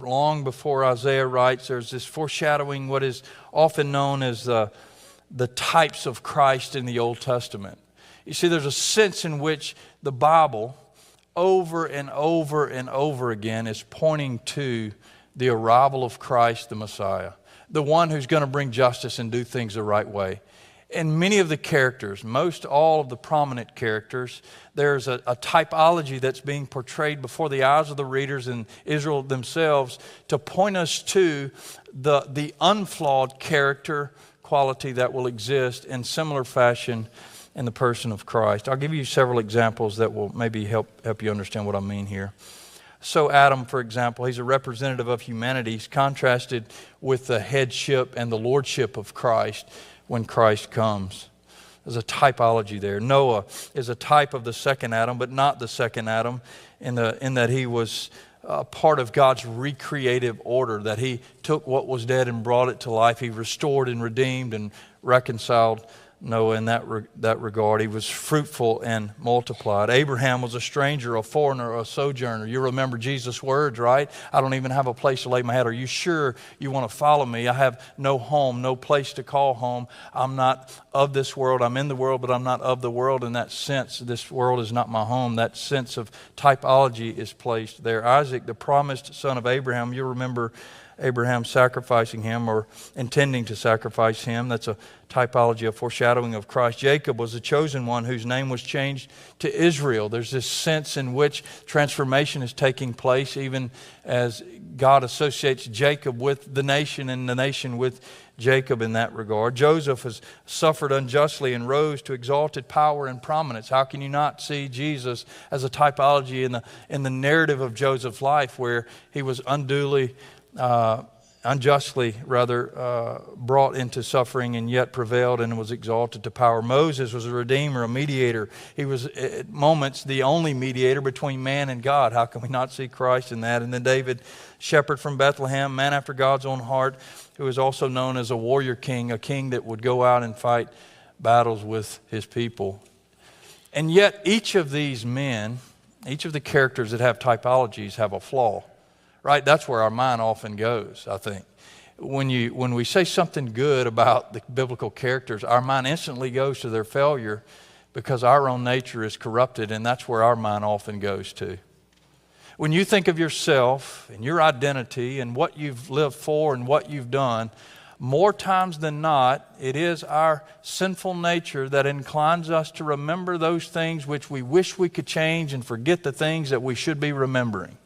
Long before Isaiah writes, there's this foreshadowing what is often known as the types of Christ in the Old Testament. You see, there's a sense in which the Bible, over and over and over again, is pointing to the arrival of Christ, the Messiah, the one who's going to bring justice and do things the right way. And many of the characters, most all of the prominent characters, there's a typology that's being portrayed before the eyes of the readers in Israel themselves to point us to the unflawed character quality that will exist in similar fashion in the person of Christ. I'll give you several examples that will maybe help you understand what I mean here. So Adam, for example, he's a representative of humanity. He's contrasted with the headship and the lordship of Christ when Christ comes. There's a typology there. Noah is a type of the second Adam, but not the second Adam in that he was part of God's recreative order, that he took what was dead and brought it to life. He restored and redeemed and reconciled Noah in that regard. He was fruitful and multiplied. Abraham was a stranger, a foreigner, a sojourner. You remember Jesus' words, right? I don't even have a place to lay my head. Are you sure you want to follow me? I have no home, no place to call home. I'm not of this world. I'm in the world, but I'm not of the world. In that sense, this world is not my home. That sense of typology is placed there. Isaac, the promised son of Abraham, you remember Abraham sacrificing him or intending to sacrifice him. That's a typology, a foreshadowing of Christ. Jacob was the chosen one whose name was changed to Israel. There's this sense in which transformation is taking place even as God associates Jacob with the nation and the nation with Jacob in that regard. Joseph has suffered unjustly and rose to exalted power and prominence. How can you not see Jesus as a typology in the narrative of Joseph's life, where he was unjustly brought into suffering and yet prevailed and was exalted to power. Moses was a redeemer, a mediator. He was at moments the only mediator between man and God. How can we not see Christ in that? And then David, shepherd from Bethlehem, man after God's own heart, who is also known as a warrior king, a king that would go out and fight battles with his people. And yet each of these men, each of the characters that have typologies have a flaw. Right? That's where our mind often goes, I think. When we say something good about the biblical characters, our mind instantly goes to their failure because our own nature is corrupted, and that's where our mind often goes to. When you think of yourself and your identity and what you've lived for and what you've done, more times than not, it is our sinful nature that inclines us to remember those things which we wish we could change and forget the things that we should be remembering.